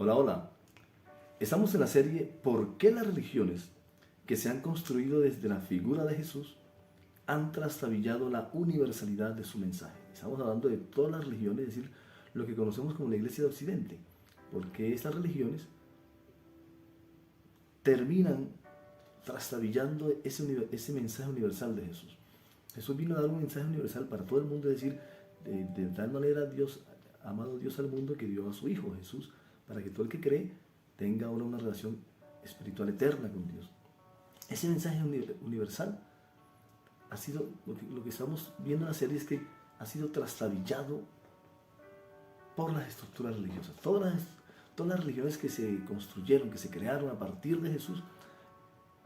Hola, hola. Estamos en la serie ¿Por qué las religiones que se han construido desde la figura de Jesús han trastabillado la universalidad de su mensaje? Estamos hablando de todas las religiones, es decir, lo que conocemos como la Iglesia de Occidente. Porque estas religiones terminan trastabillando ese mensaje universal de Jesús. Jesús vino a dar un mensaje universal para todo el mundo, es decir, de tal manera Dios, amado Dios al mundo, que dio a su Hijo Jesús, para que todo el que cree tenga ahora una relación espiritual eterna con Dios. Ese mensaje universal ha sido, lo que estamos viendo en la serie es que ha sido trastabillado por las estructuras religiosas. Todas las religiones que se construyeron, que se crearon a partir de Jesús,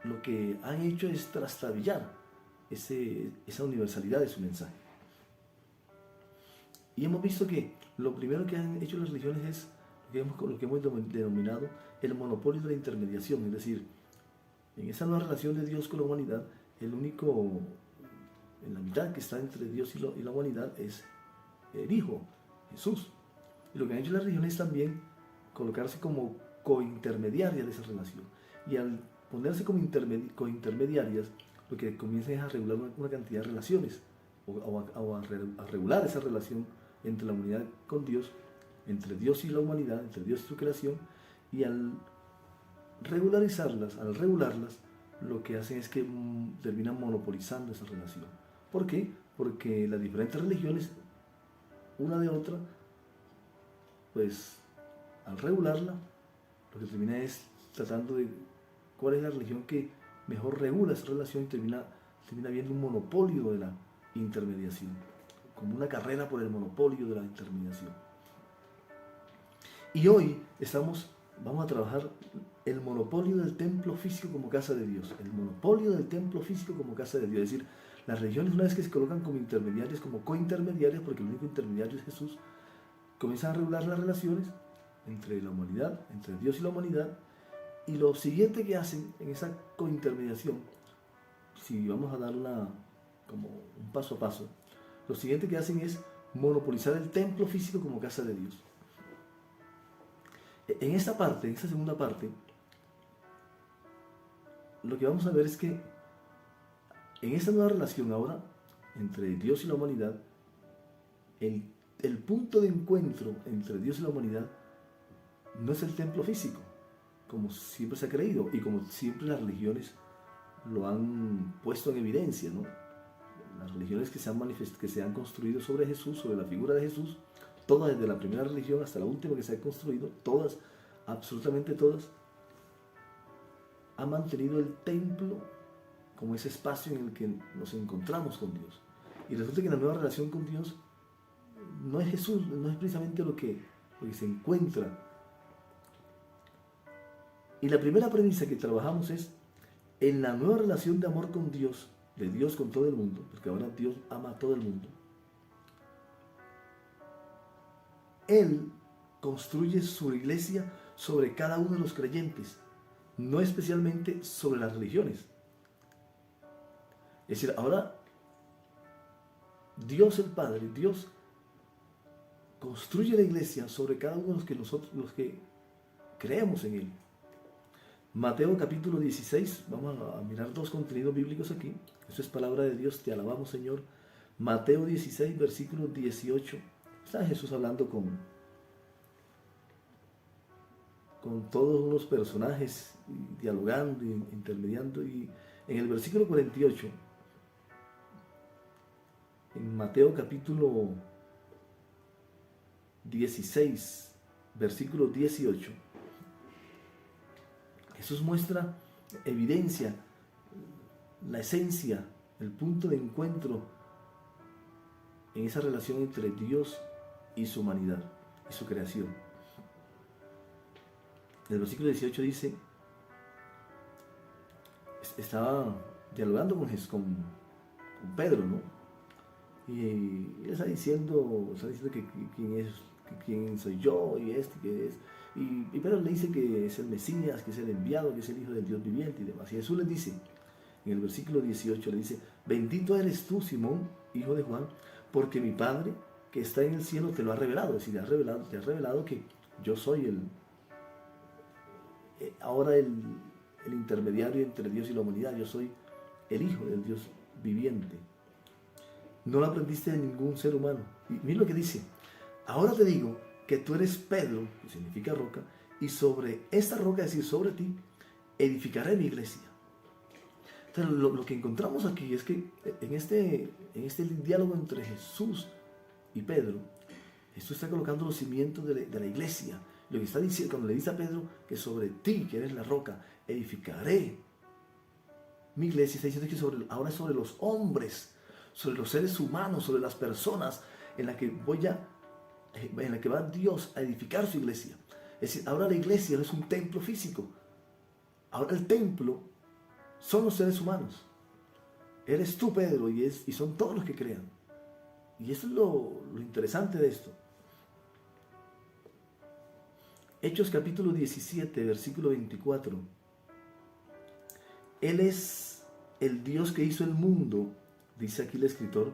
lo que han hecho es trastabillar esa universalidad de su mensaje. Y hemos visto que lo primero que han hecho las religiones es lo que hemos denominado el monopolio de la intermediación, es decir, en esa nueva relación de Dios con la humanidad, el único, en la mitad que está entre Dios y la humanidad es el Hijo, Jesús. Y lo que han hecho las religiones es también colocarse como cointermediarias de esa relación. Y al ponerse como cointermediarias, lo que comienzan es a regular una cantidad de relaciones, o a regular esa relación entre la humanidad con Dios, entre Dios y la humanidad, entre Dios y su creación, y al regularlas, lo que hacen es que terminan monopolizando esa relación. ¿Por qué? Porque las diferentes religiones, una de otra, pues al regularla, lo que termina es tratando de cuál es la religión que mejor regula esa relación, y termina habiendo un monopolio de la intermediación, como una carrera por el monopolio de la intermediación. Y hoy vamos a trabajar el monopolio del templo físico como casa de Dios. El monopolio del templo físico como casa de Dios. Es decir, las religiones, una vez que se colocan como intermediarias, como cointermediarias, porque el único intermediario es Jesús, comienzan a regular las relaciones entre la humanidad, entre Dios y la humanidad. Y lo siguiente que hacen en esa cointermediación, si vamos a dar como un paso a paso, lo siguiente que hacen es monopolizar el templo físico como casa de Dios. En esta segunda parte, lo que vamos a ver es que en esta nueva relación ahora entre Dios y la humanidad, el punto de encuentro entre Dios y la humanidad no es el templo físico, como siempre se ha creído y como siempre las religiones lo han puesto en evidencia, ¿no? Las religiones que se han construido sobre Jesús, sobre la figura de Jesús, todas, desde la primera religión hasta la última que se ha construido, todas, absolutamente todas, han mantenido el templo como ese espacio en el que nos encontramos con Dios. Y resulta que la nueva relación con Dios no es Jesús, no es precisamente lo que se encuentra. Y la primera premisa que trabajamos es, en la nueva relación de amor con Dios, de Dios con todo el mundo, porque ahora Dios ama a todo el mundo, Él construye su iglesia sobre cada uno de los creyentes, no especialmente sobre las religiones. Es decir, ahora Dios el Padre, Dios construye la iglesia sobre cada uno de los que creemos en Él. Mateo capítulo 16, vamos a mirar dos contenidos bíblicos aquí. Eso es palabra de Dios, te alabamos Señor. Mateo 16, versículo 18. Está Jesús hablando con todos los personajes, dialogando, intermediando. Y en el versículo 48, en Mateo capítulo 16, versículo 18, Jesús muestra, evidencia la esencia, el punto de encuentro en esa relación entre Dios y su humanidad y su creación. El versículo 18 dice, estaba dialogando con Pedro, ¿no? Y él está diciendo que quién soy yo y que es. Y Pedro le dice que es el Mesías, que es el enviado, que es el Hijo del Dios viviente y demás. Y Jesús le dice, en el versículo 18, le dice, bendito eres tú, Simón, hijo de Juan, porque mi Padre que está en el cielo te lo ha revelado. Es decir, te ha revelado que yo soy ahora el intermediario entre Dios y la humanidad. Yo soy el Hijo del Dios viviente. No lo aprendiste de ningún ser humano. Y mira lo que dice. Ahora te digo que tú eres Pedro, que significa roca, y sobre esta roca, es decir, sobre ti, edificaré mi iglesia. Entonces, lo que encontramos aquí es que en este diálogo entre Jesús y Pedro, Jesús está colocando los cimientos de la iglesia. Lo que está diciendo, cuando le dice a Pedro que sobre ti, que eres la roca, edificaré mi iglesia, está diciendo que ahora es sobre los hombres, sobre los seres humanos, sobre las personas en la que va Dios a edificar su iglesia. Es decir, ahora la iglesia no es un templo físico. Ahora el templo son los seres humanos. Eres tú, Pedro, y son todos los que crean. Y eso es lo interesante de esto. Hechos capítulo 17, versículo 24. Él es el Dios que hizo el mundo, dice aquí el escritor,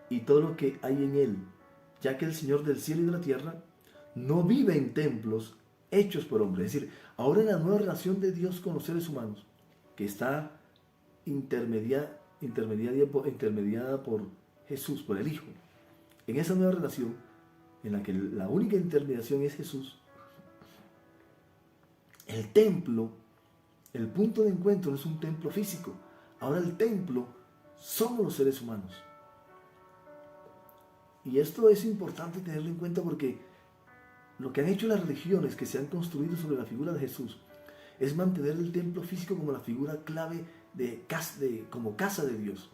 y todo lo que hay en él, ya que el Señor del cielo y de la tierra no vive en templos hechos por hombres. Es decir, ahora en la nueva relación de Dios con los seres humanos, que está intermediada por Jesús, por el Hijo, en esa nueva relación, en la que la única intermediación es Jesús, el templo, el punto de encuentro no es un templo físico. Ahora el templo somos los seres humanos. Y esto es importante tenerlo en cuenta porque lo que han hecho las religiones que se han construido sobre la figura de Jesús es mantener el templo físico como la figura clave como casa de Dios.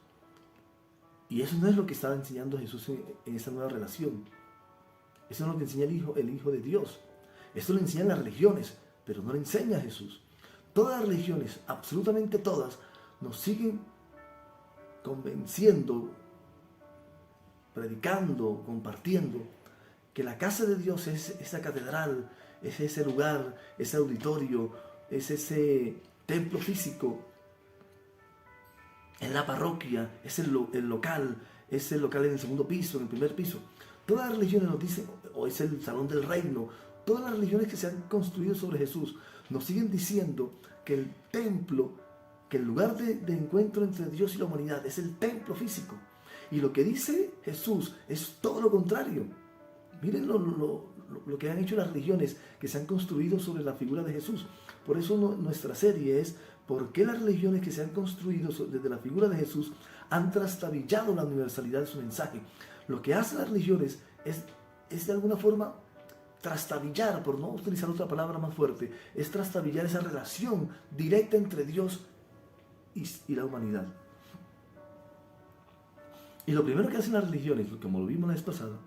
Y eso no es lo que estaba enseñando Jesús en esa nueva relación. Eso no es lo que enseña el Hijo de Dios. Esto lo enseñan las religiones, pero no lo enseña Jesús. Todas las religiones, absolutamente todas, nos siguen convenciendo, predicando, compartiendo, que la casa de Dios es esa catedral, es ese lugar, ese auditorio, es ese templo físico, en la parroquia, es el local en el segundo piso, en el primer piso. Todas las religiones nos dicen, o es el salón del reino, todas las religiones que se han construido sobre Jesús nos siguen diciendo que el templo, que el lugar de encuentro entre Dios y la humanidad es el templo físico. Y lo que dice Jesús es todo lo contrario. Miren lo que han hecho las religiones que se han construido sobre la figura de Jesús. Por eso nuestra serie es ¿por qué las religiones que se han construido desde la figura de Jesús han trastabillado la universalidad de su mensaje? Lo que hacen las religiones es de alguna forma trastabillar, por no utilizar otra palabra más fuerte, es trastabillar esa relación directa entre Dios y la humanidad. Y lo primero que hacen las religiones, como lo vimos la vez pasada,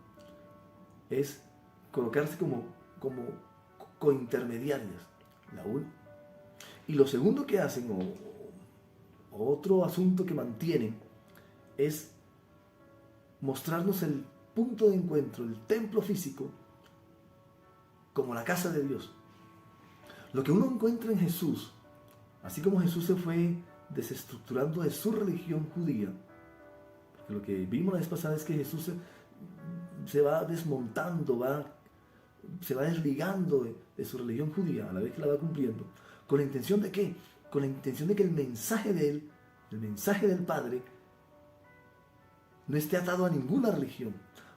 es colocarse como cointermediarias. Y lo segundo que hacen, o otro asunto que mantienen, es mostrarnos el punto de encuentro, el templo físico, como la casa de Dios. Lo que uno encuentra en Jesús, así como Jesús se fue desestructurando de su religión judía, porque lo que vimos la vez pasada es que Jesús se va desmontando, se va desligando de su religión judía a la vez que la va cumpliendo. ¿Con la intención de qué? Con la intención de que el mensaje de él, el mensaje del Padre, no esté atado a ninguna religión.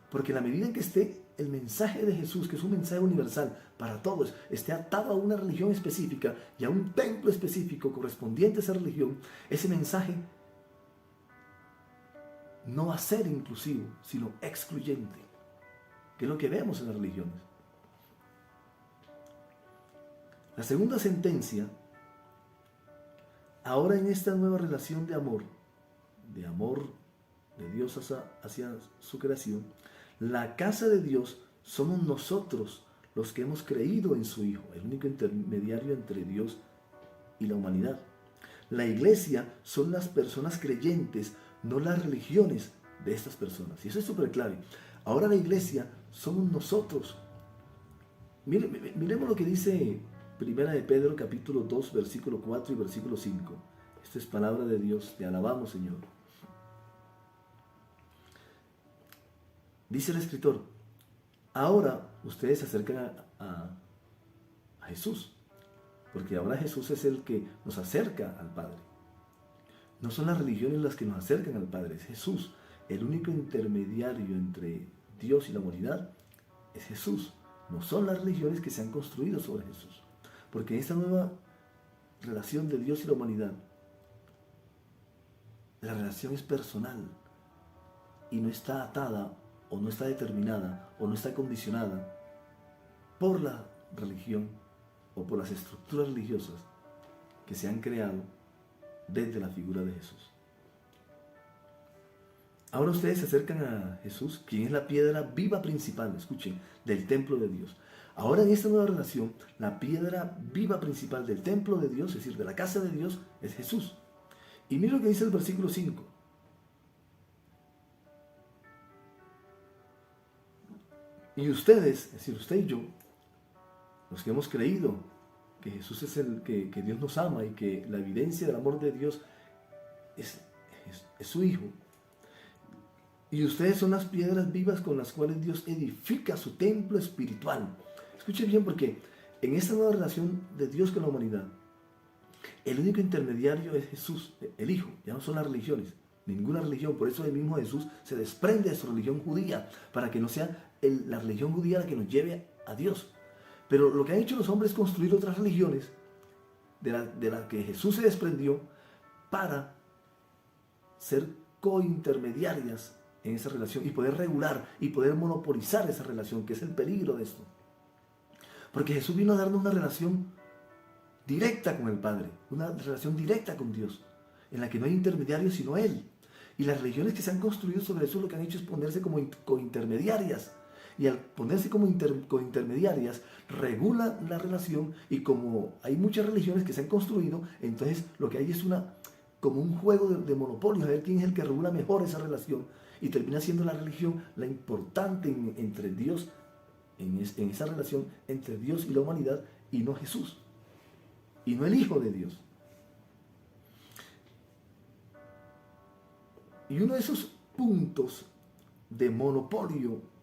Porque en la medida en que esté el mensaje de Jesús, que es un mensaje universal para todos, esté atado a una religión específica y a un templo específico correspondiente a esa religión, ese mensaje no va a ser inclusivo, sino excluyente, que es lo que vemos en las religiones. La segunda sentencia, ahora en esta nueva relación de amor de Dios hacia su creación, la casa de Dios somos nosotros los que hemos creído en su Hijo, el único intermediario entre Dios y la humanidad. La iglesia son las personas creyentes, no las religiones de estas personas. Y eso es súper clave. Ahora la iglesia somos nosotros. Miremos lo que dice Primera de Pedro, capítulo 2, versículo 4 y versículo 5. Esta es palabra de Dios. Te alabamos, Señor. Dice el escritor, ahora ustedes se acercan a Jesús. porque ahora Jesús es el que nos acerca al Padre. No son las religiones las que nos acercan al Padre, es Jesús. El único intermediario entre Dios y la humanidad es Jesús. No son las religiones que se han construido sobre Jesús. Porque en esta nueva relación de Dios y la humanidad, la relación es personal y no está atada o no está determinada o no está condicionada por la religión o por las estructuras religiosas que se han creado desde la figura de Jesús. Ahora ustedes se acercan a Jesús, quien es la piedra viva principal, escuchen, del templo de Dios. Ahora en esta nueva relación, la piedra viva principal del templo de Dios, es decir, de la casa de Dios, es Jesús. Y mira lo que dice el versículo 5. Y ustedes, es decir, usted y yo, los que hemos creído que Jesús es el que Dios nos ama y que la evidencia del amor de Dios es su Hijo. Y ustedes son las piedras vivas con las cuales Dios edifica su templo espiritual. Escuche bien, porque en esta nueva relación de Dios con la humanidad, el único intermediario es Jesús, el Hijo. Ya no son las religiones, ninguna religión. Por eso el mismo Jesús se desprende de su religión judía, para que no sea la religión judía la que nos lleve a Dios. Pero lo que han hecho los hombres es construir otras religiones de la que Jesús se desprendió para ser cointermediarias en esa relación y poder regular y poder monopolizar esa relación, que es el peligro de esto. Porque Jesús vino a darnos una relación directa con el Padre, una relación directa con Dios, en la que no hay intermediarios sino Él. Y las religiones que se han construido sobre eso lo que han hecho es ponerse como cointermediarias. Y al ponerse como cointermediarias, regulan la relación, y como hay muchas religiones que se han construido, entonces lo que hay es como un juego de monopolio, a ver quién es el que regula mejor esa relación, y termina siendo la religión la importante entre Dios, en esa relación entre Dios y la humanidad, y no Jesús, y no el Hijo de Dios. Y uno de esos puntos de monopolio,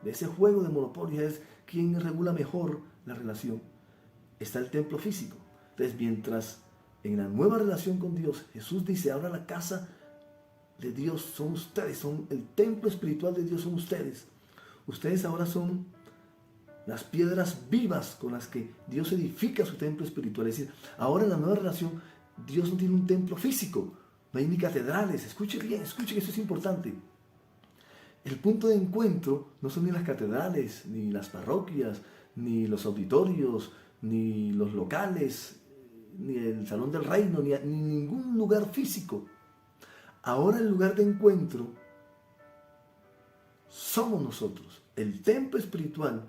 de ese juego de monopolio, es quién regula mejor la relación. Está el templo físico. Entonces, mientras en la nueva relación con Dios, Jesús dice, ahora la casa de Dios son ustedes, son el templo espiritual de Dios, son ustedes. Ustedes ahora son las piedras vivas con las que Dios edifica su templo espiritual. Es decir, ahora en la nueva relación, Dios no tiene un templo físico, no hay ni catedrales. Escuche bien, escuche que eso es importante. El punto de encuentro no son ni las catedrales, ni las parroquias, ni los auditorios, ni los locales, ni el salón del reino, ni ningún lugar físico. Ahora el lugar de encuentro somos nosotros. El templo espiritual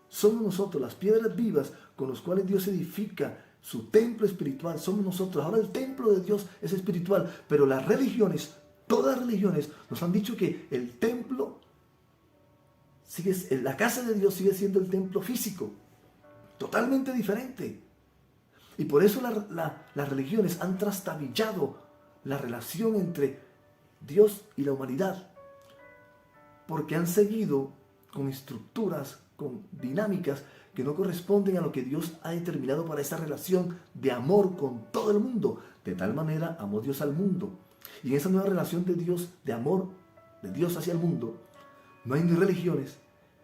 somos nosotros, las piedras vivas con las cuales Dios edifica su templo espiritual, somos nosotros. Ahora el templo de Dios es espiritual, pero las religiones, todas las religiones, nos han dicho que el templo, la casa de Dios sigue siendo el templo físico, totalmente diferente. Y por eso las religiones han trastabillado la relación entre Dios y la humanidad, porque han seguido con estructuras, con dinámicas que no corresponden a lo que Dios ha determinado para esa relación de amor con todo el mundo. De tal manera amó Dios al mundo. Y en esa nueva relación de Dios, de amor de Dios hacia el mundo, no hay ni religiones,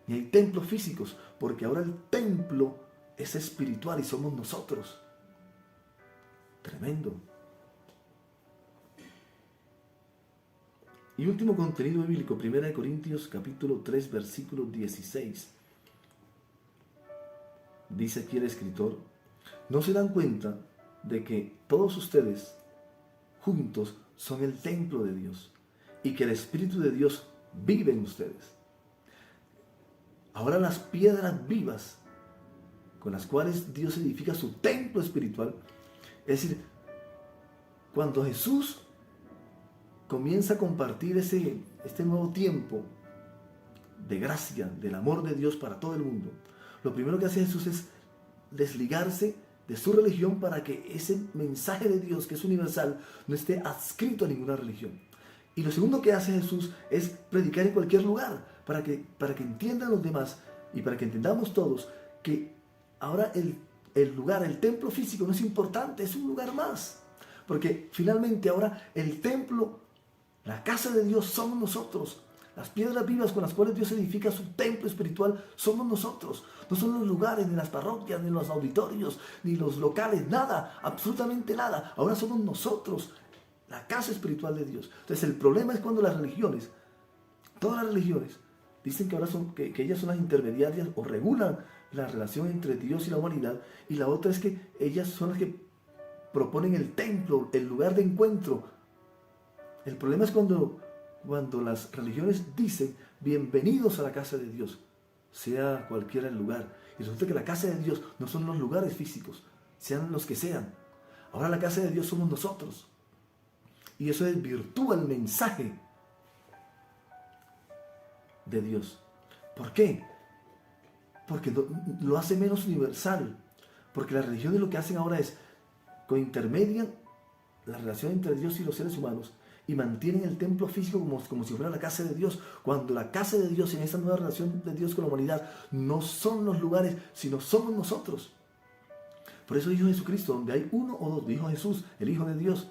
ni hay templos físicos, porque ahora el templo es espiritual y somos nosotros. Tremendo. Y último contenido bíblico, 1 Corintios capítulo 3, versículo 16. Dice aquí el escritor, ¿no se dan cuenta de que todos ustedes juntos son el templo de Dios y que el Espíritu de Dios vive en ustedes? Ahora las piedras vivas con las cuales Dios edifica su templo espiritual, es decir, cuando Jesús comienza a compartir este nuevo tiempo de gracia, del amor de Dios para todo el mundo, lo primero que hace Jesús es desligarse de su religión para que ese mensaje de Dios, que es universal, no esté adscrito a ninguna religión. Y lo segundo que hace Jesús es predicar en cualquier lugar, para que entiendan los demás y para que entendamos todos que ahora el el lugar, el templo físico no es importante, es un lugar más. Porque finalmente ahora el templo, la casa de Dios somos nosotros. Las piedras vivas con las cuales Dios edifica su templo espiritual somos nosotros. No son los lugares, ni las parroquias, ni los auditorios, ni los locales, nada, absolutamente nada. Ahora somos nosotros, la casa espiritual de Dios. Entonces el problema es cuando las religiones, todas las religiones, dicen que ahora que ellas son las intermediarias o regulan la relación entre Dios y la humanidad. Y la otra es que ellas son las que proponen el templo, el lugar de encuentro. El problema es cuando las religiones dicen bienvenidos a la casa de Dios, sea cualquiera el lugar. Y resulta que la casa de Dios no son los lugares físicos, sean los que sean. Ahora la casa de Dios somos nosotros. Y eso desvirtúa el mensaje de Dios. ¿Por qué? Porque lo hace menos universal. Porque las religiones lo que hacen ahora es cointermedian la relación entre Dios y los seres humanos y mantienen el templo físico como si fuera la casa de Dios, cuando la casa de Dios en esta nueva relación de Dios con la humanidad no son los lugares, sino somos nosotros. Por eso dijo Jesucristo, donde hay uno o dos, dijo Jesús, el Hijo de Dios,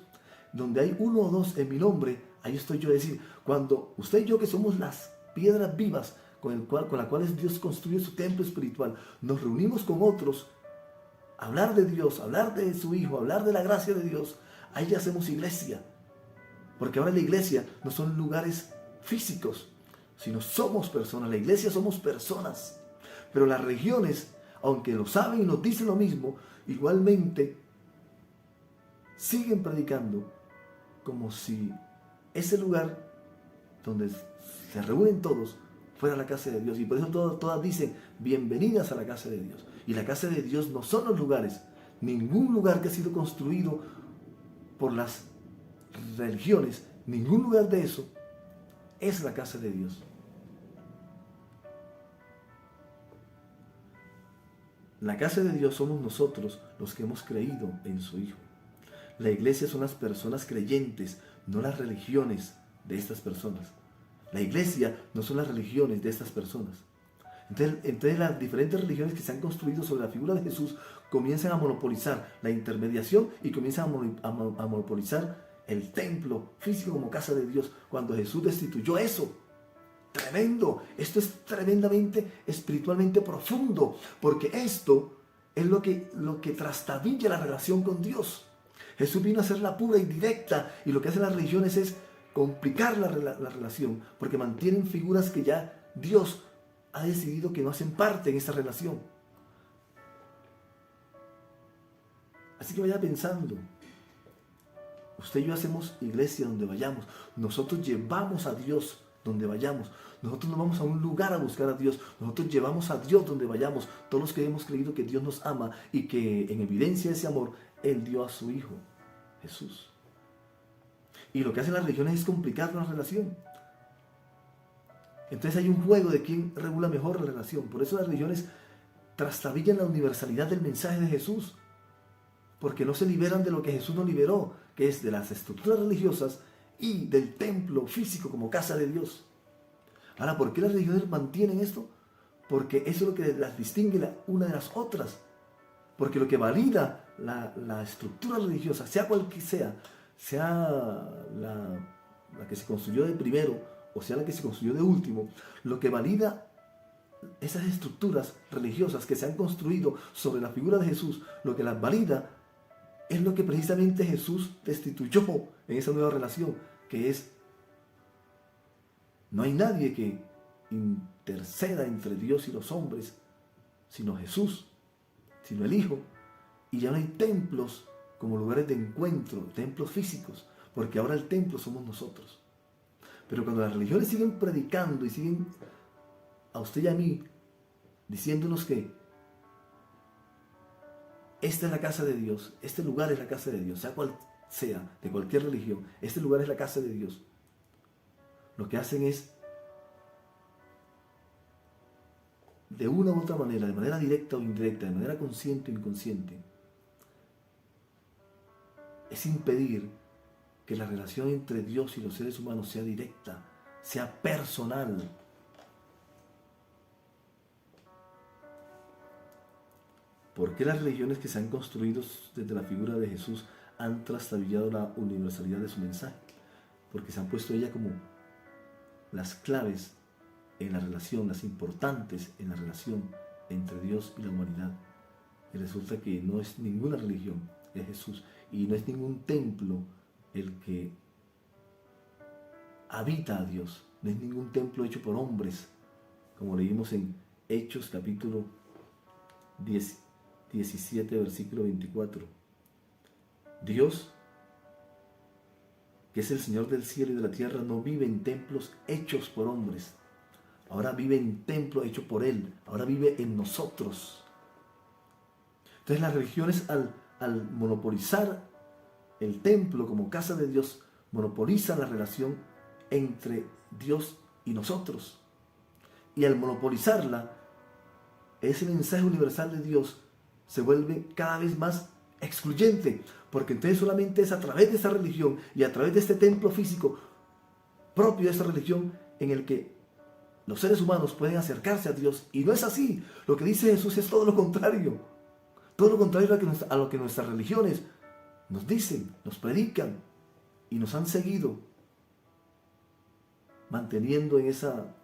donde hay uno o dos en mi nombre, ahí estoy yo. Es decir, cuando usted y yo, que somos las piedras vivas con las cuales Dios construye su templo espiritual, nos reunimos con otros, hablar de Dios, hablar de su Hijo, hablar de la gracia de Dios, ahí ya hacemos iglesia. Porque ahora la iglesia no son lugares físicos, sino somos personas. La iglesia somos personas. Pero las religiones, aunque lo saben y nos dicen lo mismo, igualmente siguen predicando como si ese lugar donde se reúnen todos fuera la casa de Dios. Y por eso todas dicen bienvenidas a la casa de Dios. Y la casa de Dios no son los lugares, ningún lugar que ha sido construido por las religiones, ningún lugar de eso es la casa de Dios. La casa de Dios somos nosotros, los que hemos creído en su Hijo. La iglesia son las personas creyentes, no las religiones de estas personas. La iglesia no son las religiones de estas personas. Entonces las diferentes religiones que se han construido sobre la figura de Jesús comienzan a monopolizar la intermediación y comienzan a monopolizar el templo físico como casa de Dios, cuando Jesús destituyó eso. Tremendo. Esto es tremendamente espiritualmente profundo, porque esto es lo que trastabilla la relación con Dios. Jesús vino a hacerla pura y directa, y lo que hacen las religiones es complicar la relación, porque mantienen figuras que ya Dios ha decidido que no hacen parte en esa relación. Así que vaya pensando. Usted y yo hacemos iglesia donde vayamos. Nosotros llevamos a Dios donde vayamos. Nosotros no vamos a un lugar a buscar a Dios. Nosotros llevamos a Dios donde vayamos. Todos los que hemos creído que Dios nos ama y que en evidencia de ese amor, Él dio a su Hijo, Jesús. Y lo que hacen las religiones es complicar la relación. Entonces hay un juego de quién regula mejor la relación. Por eso las religiones trastabillan la universalidad del mensaje de Jesús. Porque no se liberan de lo que Jesús nos liberó, que es de las estructuras religiosas y del templo físico como casa de Dios. Ahora, ¿por qué las religiones mantienen esto? Porque eso es lo que las distingue una de las otras. Porque lo que valida la estructura religiosa, sea cual que sea la que se construyó de primero o sea la que se construyó de último, lo que valida esas estructuras religiosas que se han construido sobre la figura de Jesús, lo que las valida es lo que precisamente Jesús destituyó en esa nueva relación, que es: no hay nadie que interceda entre Dios y los hombres, sino Jesús, sino el Hijo. Y ya no hay templos como lugares de encuentro, templos físicos, porque ahora el templo somos nosotros. Pero cuando las religiones siguen predicando y siguen a usted y a mí diciéndonos que esta es la casa de Dios, este lugar es la casa de Dios, sea cual sea, de cualquier religión, este lugar es la casa de Dios, lo que hacen es, de una u otra manera, de manera directa o indirecta, de manera consciente o inconsciente, es impedir que la relación entre Dios y los seres humanos sea directa, sea personal. ¿Por qué las religiones que se han construido desde la figura de Jesús han trastabillado la universalidad de su mensaje? Porque se han puesto ella como las claves en la relación, las importantes en la relación entre Dios y la humanidad. Y resulta que no es ninguna religión, es Jesús. Y no es ningún templo el que habita a Dios. No es ningún templo hecho por hombres, como leímos en Hechos capítulo 17, versículo 24. Dios, que es el Señor del cielo y de la tierra, no vive en templos hechos por hombres. Ahora vive en templo hecho por Él. Ahora vive en nosotros. Entonces las religiones al monopolizar el templo como casa de Dios, monopolizan la relación entre Dios y nosotros. Y al monopolizarla, ese mensaje universal de Dios se vuelve cada vez más excluyente, porque entonces solamente es a través de esa religión y a través de este templo físico propio de esa religión en el que los seres humanos pueden acercarse a Dios. Y no es así. Lo que dice Jesús es todo lo contrario. Todo lo contrario a lo que nuestras religiones nos dicen, nos predican y nos han seguido manteniendo en esa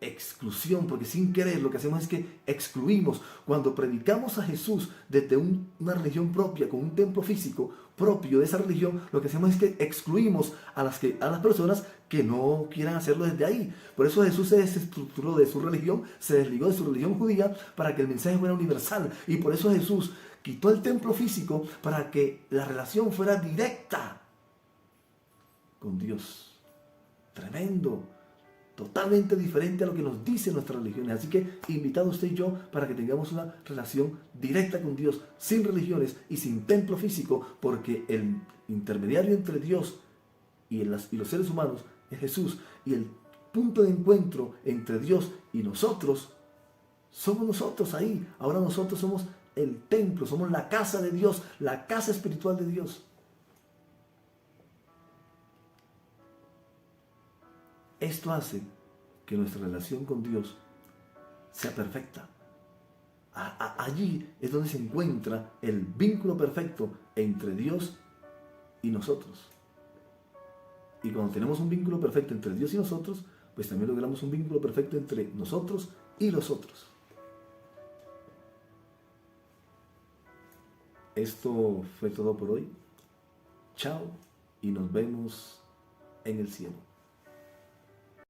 exclusión, porque sin querer lo que hacemos es que excluimos. Cuando predicamos a Jesús desde una religión propia, con un templo físico propio de esa religión, lo que hacemos es que excluimos a las personas que no quieran hacerlo desde ahí. Por eso Jesús se desestructuró de su religión, se desligó de su religión judía para que el mensaje fuera universal. Y por eso Jesús quitó el templo físico para que la relación fuera directa con Dios. Tremendo. Totalmente diferente a lo que nos dicen nuestras religiones. Así que invitado usted y yo para que tengamos una relación directa con Dios, sin religiones y sin templo físico, porque el intermediario entre Dios y los seres humanos es Jesús. Y el punto de encuentro entre Dios y nosotros somos nosotros ahí. Ahora nosotros somos el templo, somos la casa de Dios, la casa espiritual de Dios. Esto hace que nuestra relación con Dios sea perfecta. Allí es donde se encuentra el vínculo perfecto entre Dios y nosotros. Y cuando tenemos un vínculo perfecto entre Dios y nosotros, pues también logramos un vínculo perfecto entre nosotros y los otros. Esto fue todo por hoy. Chao y nos vemos en el cielo.